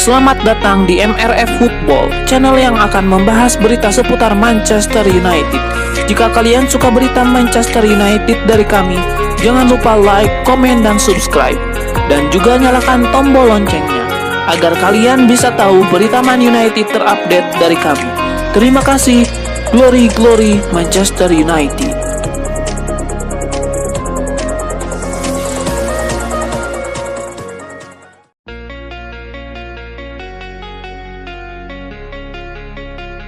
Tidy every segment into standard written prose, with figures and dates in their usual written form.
Selamat datang di MRF Football, channel yang akan membahas berita seputar Manchester United. Jika kalian suka berita Manchester United dari kami, jangan lupa like, komen, dan subscribe. Dan juga nyalakan tombol loncengnya, agar kalian bisa tahu berita Man United terupdate dari kami. Terima kasih, Glory Glory Manchester United.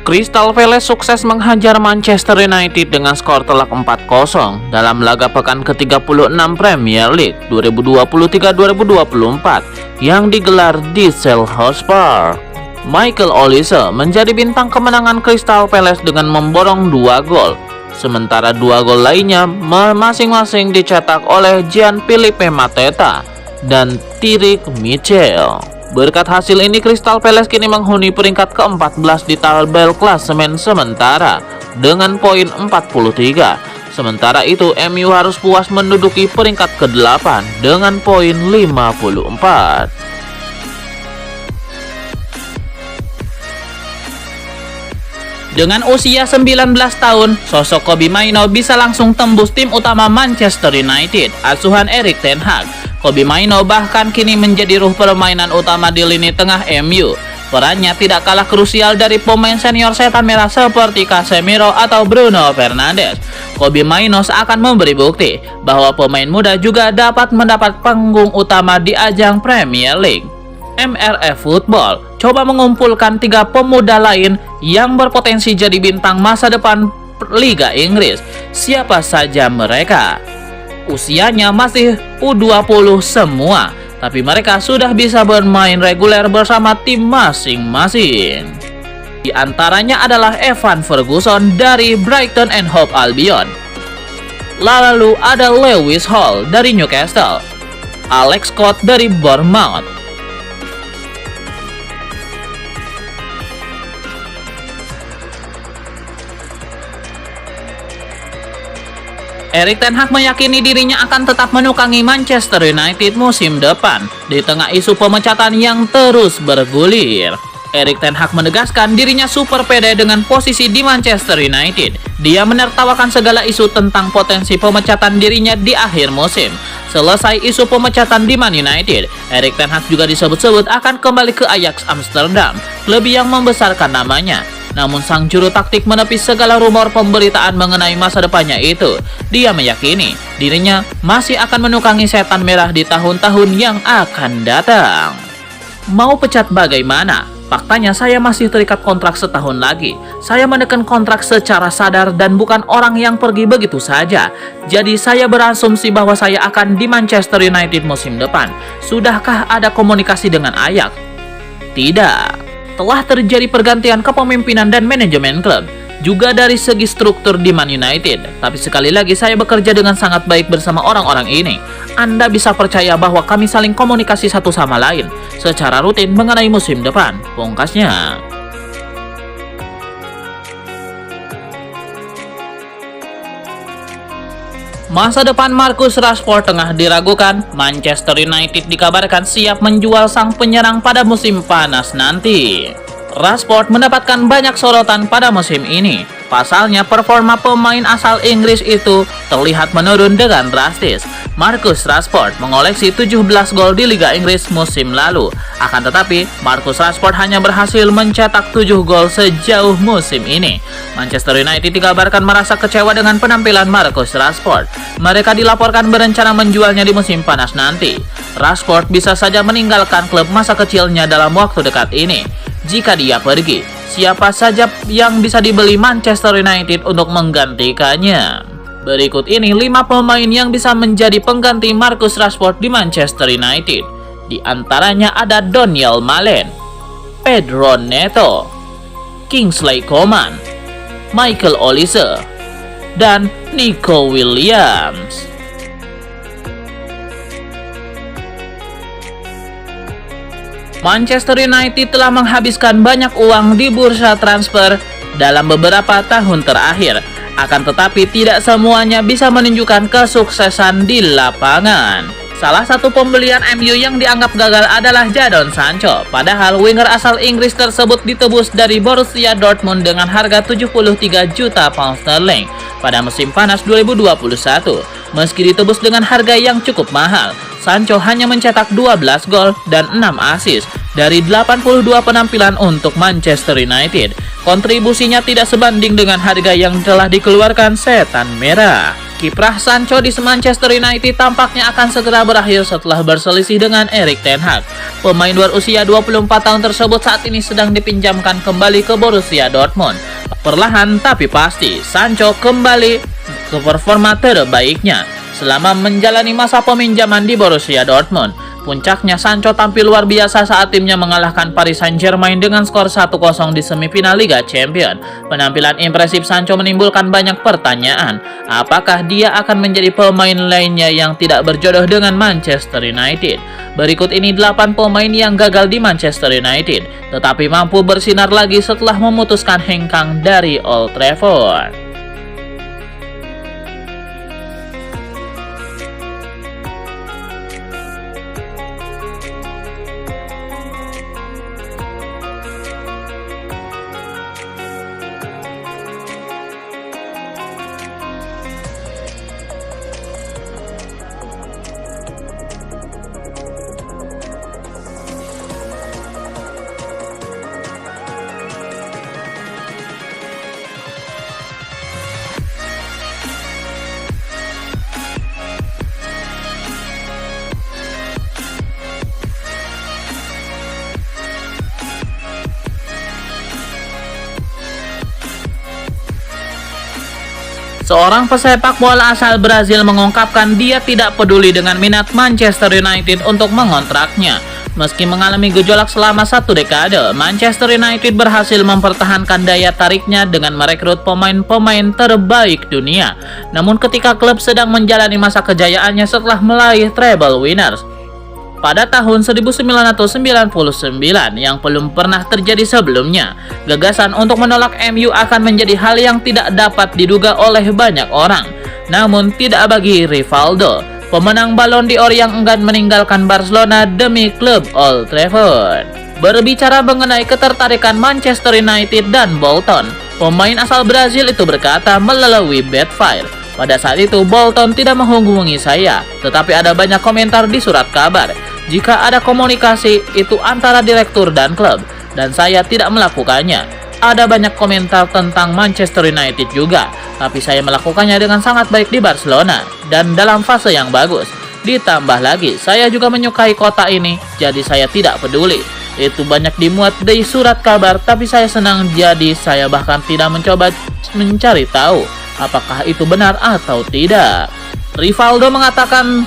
Crystal Palace sukses menghajar Manchester United dengan skor telak 4-0 dalam laga pekan ke-36 Premier League 2023-2024 yang digelar di Selhurst Park. Michael Olise menjadi bintang kemenangan Crystal Palace dengan memborong 2 gol, sementara 2 gol lainnya masing-masing dicetak oleh Gianfilippo Mateta dan Tyrick Mitchell. Berkat hasil ini, Crystal Palace kini menghuni peringkat ke-14 di tabel klasemen sementara dengan poin 43. Sementara itu, MU harus puas menduduki peringkat ke-8 dengan poin 54. Dengan usia 19 tahun, sosok Kobbie Mainoo bisa langsung tembus tim utama Manchester United, asuhan Erik ten Hag. Kobbie Mainoo bahkan kini menjadi ruh permainan utama di lini tengah MU. Perannya tidak kalah krusial dari pemain senior setan merah seperti Casemiro atau Bruno Fernandes. Kobbie Mainoo akan memberi bukti bahwa pemain muda juga dapat mendapat panggung utama di ajang Premier League. MRF Football coba mengumpulkan 3 pemuda lain yang berpotensi jadi bintang masa depan Liga Inggris. Siapa saja mereka? Usianya masih U20 semua, tapi mereka sudah bisa bermain reguler bersama tim masing-masing. Di antaranya adalah Evan Ferguson dari Brighton and Hove Albion. Lalu ada Lewis Hall dari Newcastle, Alex Scott dari Bournemouth, Erik ten Hag meyakini dirinya akan tetap menukangi Manchester United musim depan di tengah isu pemecatan yang terus bergulir. Erik ten Hag menegaskan dirinya super pede dengan posisi di Manchester United. Dia menertawakan segala isu tentang potensi pemecatan dirinya di akhir musim. Selesai isu pemecatan di Man United, Erik ten Hag juga disebut-sebut akan kembali ke Ajax Amsterdam, klub yang membesarkan namanya. Namun sang juru taktik menepis segala rumor pemberitaan mengenai masa depannya itu. Dia meyakini dirinya masih akan menukangi setan merah di tahun-tahun yang akan datang. Mau pecat bagaimana? Faktanya saya masih terikat kontrak setahun lagi. Saya menekan kontrak secara sadar dan bukan orang yang pergi begitu saja. Jadi saya berasumsi bahwa saya akan di Manchester United musim depan. Sudahkah ada komunikasi dengan Ajax? Tidak. Telah terjadi pergantian kepemimpinan dan manajemen klub, juga dari segi struktur di Man United. Tapi sekali lagi saya bekerja dengan sangat baik bersama orang-orang ini. Anda bisa percaya bahwa kami saling komunikasi satu sama lain secara rutin mengenai musim depan, pungkasnya. Masa depan Marcus Rashford tengah diragukan. Manchester United dikabarkan siap menjual sang penyerang pada musim panas nanti. Rashford mendapatkan banyak sorotan pada musim ini. Pasalnya, performa pemain asal Inggris itu terlihat menurun dengan drastis. Marcus Rashford mengoleksi 17 gol di Liga Inggris musim lalu. Akan tetapi, Marcus Rashford hanya berhasil mencetak 7 gol sejauh musim ini. Manchester United dikabarkan merasa kecewa dengan penampilan Marcus Rashford. Mereka dilaporkan berencana menjualnya di musim panas nanti. Rashford bisa saja meninggalkan klub masa kecilnya dalam waktu dekat ini. Jika dia pergi, siapa saja yang bisa dibeli Manchester United untuk menggantikannya? Berikut ini 5 pemain yang bisa menjadi pengganti Marcus Rashford di Manchester United. Di antaranya ada Daniel Malen, Pedro Neto, Kingsley Coman, Michael Olise, dan Nico Williams. Manchester United telah menghabiskan banyak uang di bursa transfer dalam beberapa tahun terakhir. Akan tetapi tidak semuanya bisa menunjukkan kesuksesan di lapangan. Salah satu pembelian MU yang dianggap gagal adalah Jadon Sancho. Padahal winger asal Inggris tersebut ditebus dari Borussia Dortmund dengan harga 73 juta pound sterling pada musim panas 2021. Meski ditebus dengan harga yang cukup mahal, Sancho hanya mencetak 12 gol dan 6 assist dari 82 penampilan untuk Manchester United. Kontribusinya tidak sebanding dengan harga yang telah dikeluarkan setan merah. Kiprah Sancho di Manchester United tampaknya akan segera berakhir setelah berselisih dengan Erik ten Hag. Pemain berusia 24 tahun tersebut saat ini sedang dipinjamkan kembali ke Borussia Dortmund. Perlahan tapi pasti, Sancho kembali ke performa terbaiknya selama menjalani masa peminjaman di Borussia Dortmund. Puncaknya, Sancho tampil luar biasa saat timnya mengalahkan Paris Saint-Germain dengan skor 1-0 di semifinal Liga Champions. Penampilan impresif Sancho menimbulkan banyak pertanyaan. Apakah dia akan menjadi pemain lainnya yang tidak berjodoh dengan Manchester United? Berikut ini 8 pemain yang gagal di Manchester United, tetapi mampu bersinar lagi setelah memutuskan hengkang dari Old Trafford. Seorang pesepak bola asal Brazil mengungkapkan dia tidak peduli dengan minat Manchester United untuk mengontraknya. Meski mengalami gejolak selama 1 dekade, Manchester United berhasil mempertahankan daya tariknya dengan merekrut pemain-pemain terbaik dunia. Namun ketika klub sedang menjalani masa kejayaannya setelah meraih treble winners pada tahun 1999 yang belum pernah terjadi sebelumnya, gagasan untuk menolak MU akan menjadi hal yang tidak dapat diduga oleh banyak orang. Namun tidak bagi Rivaldo, pemenang Ballon d'Or yang enggan meninggalkan Barcelona demi klub Old Trafford. Berbicara mengenai ketertarikan Manchester United dan Bolton, pemain asal Brazil itu berkata melalui Betfair, "Pada saat itu Bolton tidak menghubungi saya, tetapi ada banyak komentar di surat kabar. Jika ada komunikasi itu antara direktur dan klub, dan saya tidak melakukannya. Ada banyak komentar tentang Manchester United juga, tapi saya melakukannya dengan sangat baik di Barcelona dan dalam fase yang bagus. Ditambah lagi, saya juga menyukai kota ini, jadi saya tidak peduli. Itu banyak dimuat di surat kabar, tapi saya senang, jadi saya bahkan tidak mencoba mencari tahu apakah itu benar atau tidak." Rivaldo mengatakan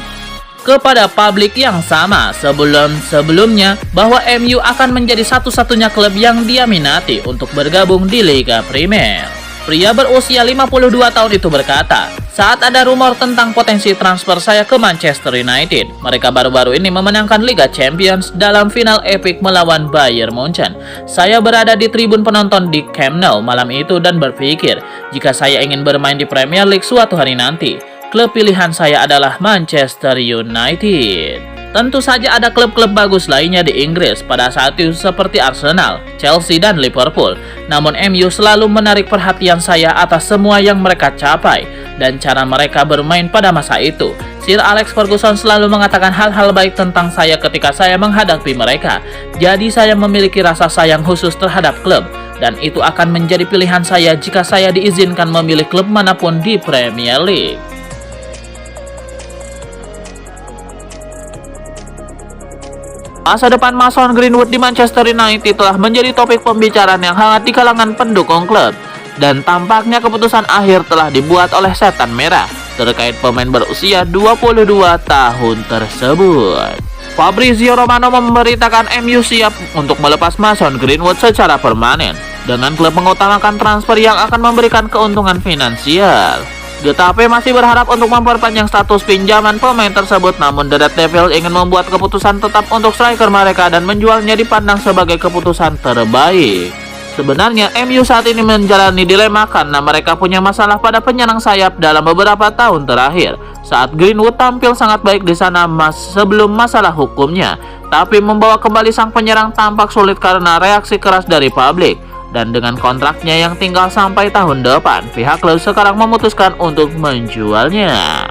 kepada publik yang sama sebelumnya bahwa MU akan menjadi satu-satunya klub yang dia minati untuk bergabung di Liga Primer. Pria berusia 52 tahun itu berkata, "Saat ada rumor tentang potensi transfer saya ke Manchester United, mereka baru-baru ini memenangkan Liga Champions dalam final epik melawan Bayern Munchen. Saya berada di tribun penonton di Camp Nou malam itu dan berpikir, jika saya ingin bermain di Premier League suatu hari nanti, klub pilihan saya adalah Manchester United." Tentu saja ada klub-klub bagus lainnya di Inggris pada saat itu seperti Arsenal, Chelsea, dan Liverpool. Namun MU selalu menarik perhatian saya atas semua yang mereka capai dan cara mereka bermain pada masa itu. Sir Alex Ferguson selalu mengatakan hal-hal baik tentang saya ketika saya menghadapi mereka. Jadi saya memiliki rasa sayang khusus terhadap klub, dan itu akan menjadi pilihan saya jika saya diizinkan memilih klub manapun di Premier League. Masa depan Mason Greenwood di Manchester United telah menjadi topik pembicaraan yang hangat di kalangan pendukung klub, dan tampaknya keputusan akhir telah dibuat oleh setan merah terkait pemain berusia 22 tahun tersebut. Fabrizio Romano memberitakan MU siap untuk melepas Mason Greenwood secara permanen dengan klub mengutamakan transfer yang akan memberikan keuntungan finansial. Getafe masih berharap untuk memperpanjang status pinjaman pemain tersebut, namun The Red Devils ingin membuat keputusan tetap untuk striker mereka dan menjualnya dipandang sebagai keputusan terbaik. Sebenarnya MU saat ini menjalani dilema karena mereka punya masalah pada penyerang sayap dalam beberapa tahun terakhir. Saat Greenwood tampil sangat baik di sana sebelum masalah hukumnya, tapi membawa kembali sang penyerang tampak sulit karena reaksi keras dari publik. Dan dengan kontraknya yang tinggal sampai tahun depan, pihak klub sekarang memutuskan untuk menjualnya.